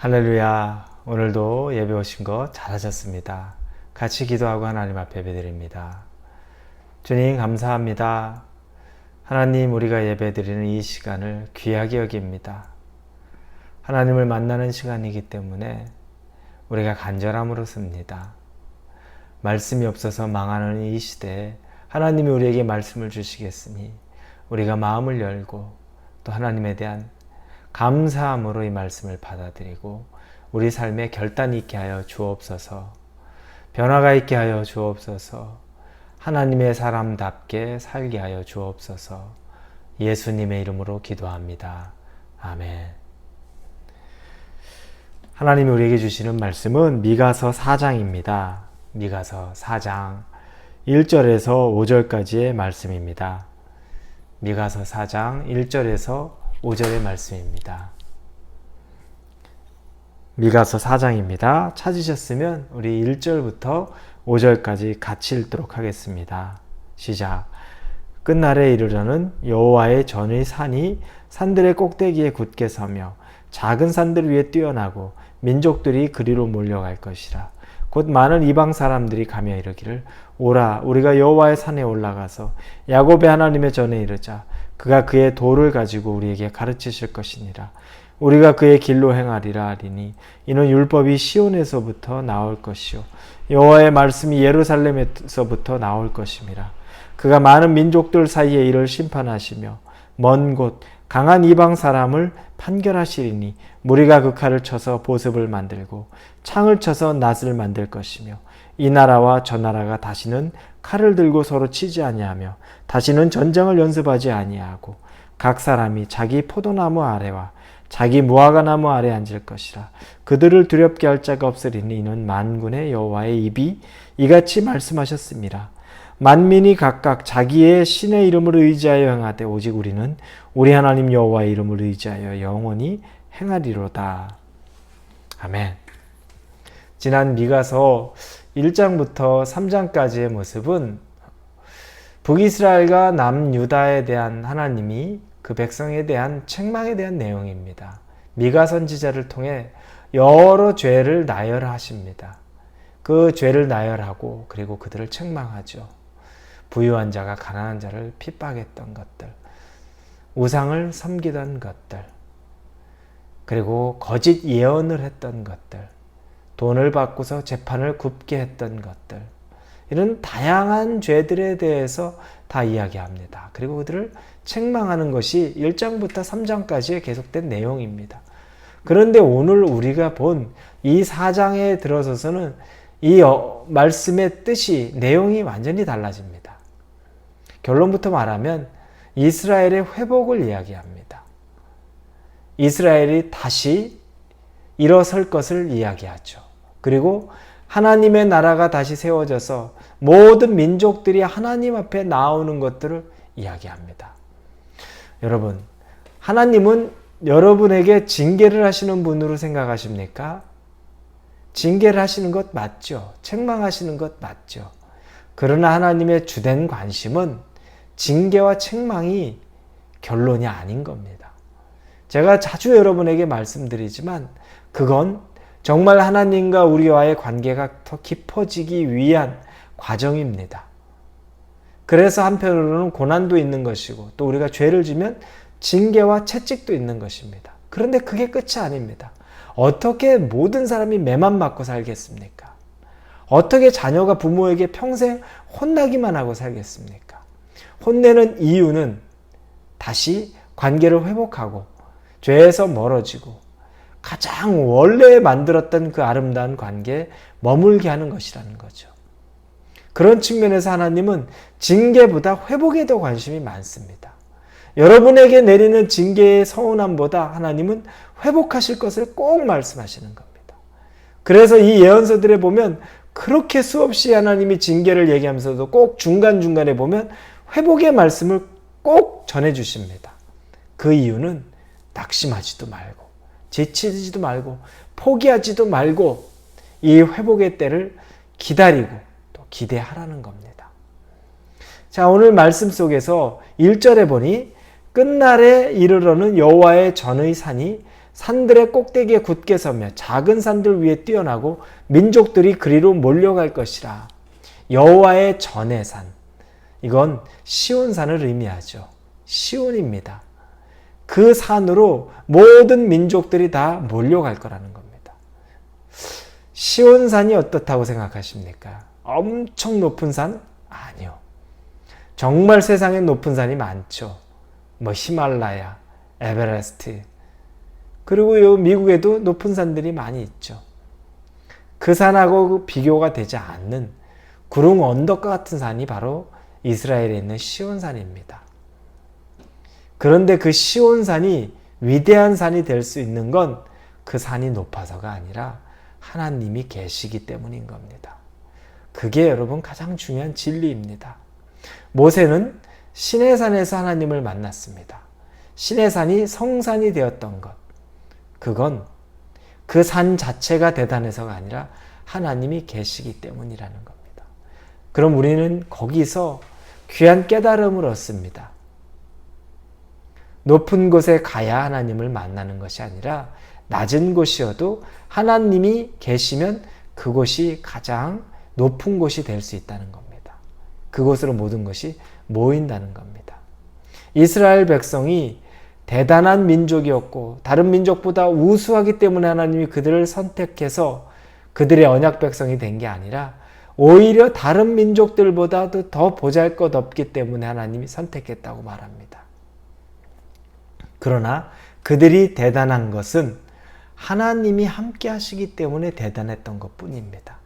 할렐루야. 오늘도 예배 오신 거 잘하셨습니다. 같이 기도하고 하나님 앞에 예배드립니다. 주님 감사합니다. 하나님, 우리가 예배드리는 이 시간을 귀하게 여깁니다. 하나님을 만나는 시간이기 때문에 우리가 간절함으로 씁니다. 말씀이 없어서 망하는 이 시대에 하나님이 우리에게 말씀을 주시겠으니 우리가 마음을 열고 또 하나님에 대한 감사함으로 이 말씀을 받아들이고 우리 삶에 결단이 있게 하여 주옵소서. 변화가 있게 하여 주옵소서. 하나님의 사람답게 살게 하여 주옵소서. 예수님의 이름으로 기도합니다. 아멘. 하나님이 우리에게 주시는 말씀은 미가서 4장입니다. 미가서 4장 1절에서 5절까지의 말씀입니다. 미가서 4장 1절에서 5절의 말씀입니다. 미가서 4장입니다. 찾으셨으면 우리 1절부터 5절까지 같이 읽도록 하겠습니다. 시작. 끝날에 이르러는 여호와의 전의 산이 산들의 꼭대기에 굳게 서며 작은 산들 위에 뛰어나고 민족들이 그리로 몰려갈 것이라. 곧 많은 이방 사람들이 가며 이르기를 오라 우리가 여호와의 산에 올라가서 야곱의 하나님의 전에 이르자. 그가 그의 도를 가지고 우리에게 가르치실 것이니라. 우리가 그의 길로 행하리라 하리니 이는 율법이 시온에서부터 나올 것이요 여호와의 말씀이 예루살렘에서부터 나올 것임이라. 그가 많은 민족들 사이에 이를 심판하시며 먼 곳 강한 이방 사람을 판결하시리니 무리가 그 칼을 쳐서 보습을 만들고 창을 쳐서 낫을 만들 것이며 이 나라와 저 나라가 다시는 칼을 들고 서로 치지 아니하며 다시는 전쟁을 연습하지 아니하고 각 사람이 자기 포도나무 아래와 자기 무화과나무 아래 앉을 것이라. 그들을 두렵게 할 자가 없으리니 이는 만군의 여호와의 입이 이같이 말씀하셨습니다. 만민이 각각 자기의 신의 이름을 의지하여 행하되 오직 우리는 우리 하나님 여호와의 이름을 의지하여 영원히 행하리로다. 아멘. 지난 미가서 1장부터 3장까지의 모습은 북이스라엘과 남유다에 대한 하나님이 그 백성에 대한 책망에 대한 내용입니다. 미가 선지자를 통해 여러 죄를 나열하십니다. 그 죄를 나열하고 그리고 그들을 책망하죠. 부유한 자가 가난한 자를 핍박했던 것들, 우상을 섬기던 것들, 그리고 거짓 예언을 했던 것들, 돈을 받고서 재판을 굽게 했던 것들, 이런 다양한 죄들에 대해서 다 이야기합니다. 그리고 그들을 책망하는 것이 1장부터 3장까지의 계속된 내용입니다. 그런데 오늘 우리가 본 이 4장에 들어서서는 이 말씀의 뜻이, 내용이 완전히 달라집니다. 결론부터 말하면 이스라엘의 회복을 이야기합니다. 이스라엘이 다시 일어설 것을 이야기하죠. 그리고 하나님의 나라가 다시 세워져서 모든 민족들이 하나님 앞에 나오는 것들을 이야기합니다. 여러분, 하나님은 여러분에게 징계를 하시는 분으로 생각하십니까? 징계를 하시는 것 맞죠? 책망하시는 것 맞죠? 그러나 하나님의 주된 관심은 징계와 책망이 결론이 아닌 겁니다. 제가 자주 여러분에게 말씀드리지만 그건 정말 하나님과 우리와의 관계가 더 깊어지기 위한 과정입니다. 그래서 한편으로는 고난도 있는 것이고 또 우리가 죄를 지면 징계와 채찍도 있는 것입니다. 그런데 그게 끝이 아닙니다. 어떻게 모든 사람이 매만 맞고 살겠습니까? 어떻게 자녀가 부모에게 평생 혼나기만 하고 살겠습니까? 혼내는 이유는 다시 관계를 회복하고 죄에서 멀어지고 가장 원래 만들었던 그 아름다운 관계에 머물게 하는 것이라는 거죠. 그런 측면에서 하나님은 징계보다 회복에 더 관심이 많습니다. 여러분에게 내리는 징계의 서운함보다 하나님은 회복하실 것을 꼭 말씀하시는 겁니다. 그래서 이 예언서들에 보면 그렇게 수없이 하나님이 징계를 얘기하면서도 꼭 중간중간에 보면 회복의 말씀을 꼭 전해주십니다. 그 이유는 낙심하지도 말고 지치지도 말고 포기하지도 말고 이 회복의 때를 기다리고 또 기대하라는 겁니다. 자, 오늘 말씀 속에서 1절에 보니 끝날에 이르러는 여호와의 전의 산이 산들의 꼭대기에 굳게 서며 작은 산들 위에 뛰어나고 민족들이 그리로 몰려갈 것이라. 여호와의 전의 산. 이건 시온산을 의미하죠. 시온입니다. 그 산으로 모든 민족들이 다 몰려갈 거라는 겁니다. 시온산이 어떻다고 생각하십니까? 엄청 높은 산? 아니요. 정말 세상에 높은 산이 많죠. 히말라야, 에베레스트, 그리고 미국에도 높은 산들이 많이 있죠. 그 산하고 비교가 되지 않는 구름 언덕과 같은 산이 바로 이스라엘에 있는 시온산입니다. 그런데 그 시온산이 위대한 산이 될 수 있는 건 그 산이 높아서가 아니라 하나님이 계시기 때문인 겁니다. 그게 여러분 가장 중요한 진리입니다. 모세는 시내산에서 하나님을 만났습니다. 시내산이 성산이 되었던 것, 그건 그 산 자체가 대단해서가 아니라 하나님이 계시기 때문이라는 겁니다. 그럼 우리는 거기서 귀한 깨달음을 얻습니다. 높은 곳에 가야 하나님을 만나는 것이 아니라 낮은 곳이어도 하나님이 계시면 그곳이 가장 높은 곳이 될 수 있다는 겁니다. 그곳으로 모든 것이 모인다는 겁니다. 이스라엘 백성이 대단한 민족이었고 다른 민족보다 우수하기 때문에 하나님이 그들을 선택해서 그들의 언약 백성이 된 게 아니라 오히려 다른 민족들보다도 더 보잘것없기 때문에 하나님이 선택했다고 말합니다. 그러나 그들이 대단한 것은 하나님이 함께 하시기 때문에 대단했던 것뿐입니다.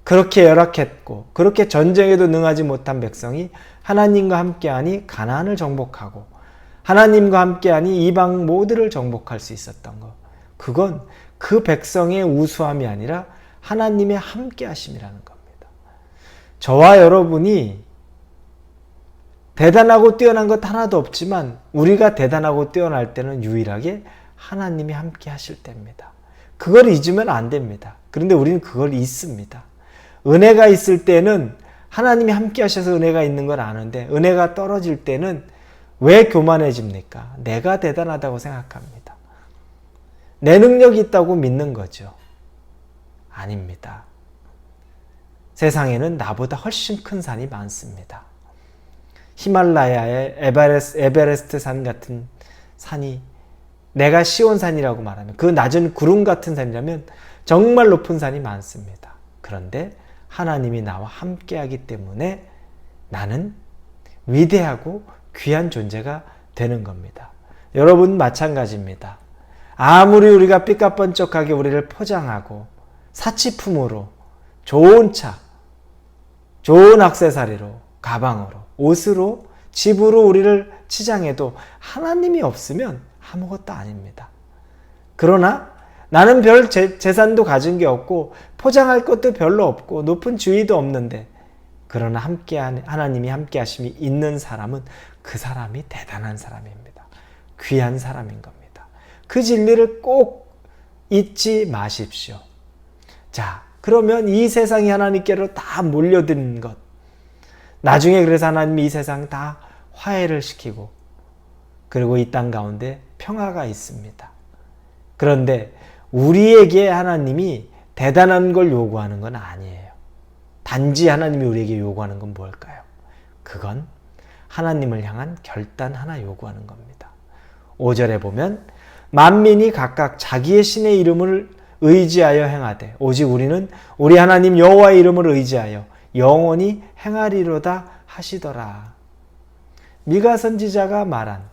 그렇게 열악했고 그렇게 전쟁에도 능하지 못한 백성이 하나님과 함께하니 가나안을 정복하고 하나님과 함께하니 이방 모두를 정복할 수 있었던 것, 그건 그 백성의 우수함이 아니라 하나님의 함께하심이라는 겁니다. 저와 여러분이 대단하고 뛰어난 것 하나도 없지만 우리가 대단하고 뛰어날 때는 유일하게 하나님이 함께 하실 때입니다. 그걸 잊으면 안 됩니다. 그런데 우리는 그걸 잊습니다. 은혜가 있을 때는 하나님이 함께 하셔서 은혜가 있는 걸 아는데 은혜가 떨어질 때는 왜 교만해집니까? 내가 대단하다고 생각합니다. 내 능력이 있다고 믿는 거죠. 아닙니다. 세상에는 나보다 훨씬 큰 산이 많습니다. 히말라야의 에베레스트 산 같은 산이 내가 시온산이라고 말하면 그 낮은 구름 같은 산이라면 정말 높은 산이 많습니다. 그런데 하나님이 나와 함께하기 때문에 나는 위대하고 귀한 존재가 되는 겁니다. 여러분 마찬가지입니다. 아무리 우리가 삐까뻔쩍하게 우리를 포장하고 사치품으로 좋은 차, 좋은 액세서리로, 가방으로, 옷으로, 집으로 우리를 치장해도 하나님이 없으면 아무것도 아닙니다. 그러나 나는 별 재산도 가진 게 없고 포장할 것도 별로 없고 높은 주의도 없는데 그러나 하나님이 함께 하심이 있는 사람은 그 사람이 대단한 사람입니다. 귀한 사람인 겁니다. 그 진리를 꼭 잊지 마십시오. 자, 그러면 이 세상이 하나님께로 다 몰려드는 것, 나중에 그래서 하나님이 이 세상 다 화해를 시키고 그리고 이 땅 가운데 평화가 있습니다. 그런데 우리에게 하나님이 대단한 걸 요구하는 건 아니에요. 단지 하나님이 우리에게 요구하는 건 뭘까요? 그건 하나님을 향한 결단 하나 요구하는 겁니다. 5절에 보면 만민이 각각 자기의 신의 이름을 의지하여 행하되 오직 우리는 우리 하나님 여호와의 이름을 의지하여 영원히 행하리로다 하시더라. 미가 선지자가 말한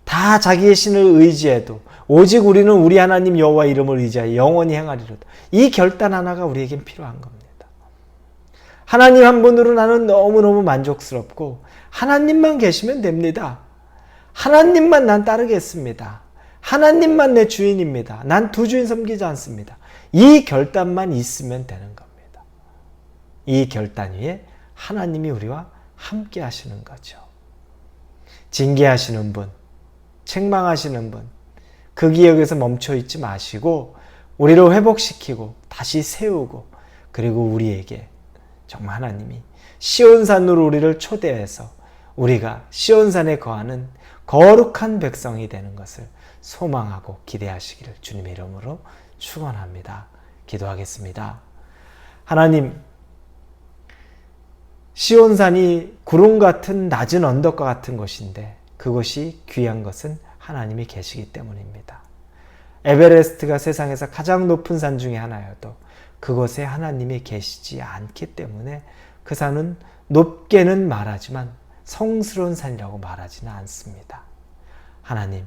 다 자기의 신을 의지해도 오직 우리는 우리 하나님 여호와 이름을 의지하여 영원히 행하리로다. 이 결단 하나가 우리에겐 필요한 겁니다. 하나님 한 분으로 나는 너무너무 만족스럽고 하나님만 계시면 됩니다. 하나님만 난 따르겠습니다. 하나님만 내 주인입니다. 난 두 주인 섬기지 않습니다. 이 결단만 있으면 되는 겁니다. 이 결단 위에 하나님이 우리와 함께 하시는 거죠. 징계하시는 분, 책망하시는 분, 그 기억에서 멈춰 있지 마시고 우리를 회복시키고 다시 세우고 그리고 우리에게 정말 하나님이 시온산으로 우리를 초대해서 우리가 시온산에 거하는 거룩한 백성이 되는 것을 소망하고 기대하시기를 주님의 이름으로 축원합니다. 기도하겠습니다. 하나님, 시온산이 구름 같은 낮은 언덕과 같은 곳인데 그것이 귀한 것은 하나님이 계시기 때문입니다. 에베레스트가 세상에서 가장 높은 산 중에 하나여도 그곳에 하나님이 계시지 않기 때문에 그 산은 높게는 말하지만 성스러운 산이라고 말하지는 않습니다. 하나님,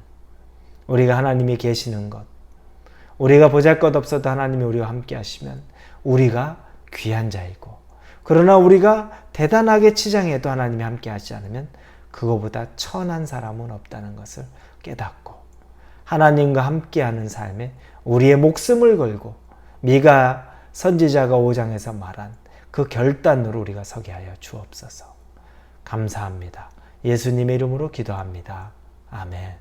우리가 하나님이 계시는 것, 우리가 보잘것없어도 하나님이 우리와 함께 하시면 우리가 귀한 자이고, 그러나 우리가 대단하게 치장해도 하나님이 함께 하지 않으면 그거보다 천한 사람은 없다는 것을 깨닫고 하나님과 함께하는 삶에 우리의 목숨을 걸고 미가 선지자가 5장에서 말한 그 결단으로 우리가 서게 하여 주옵소서. 감사합니다. 예수님의 이름으로 기도합니다. 아멘.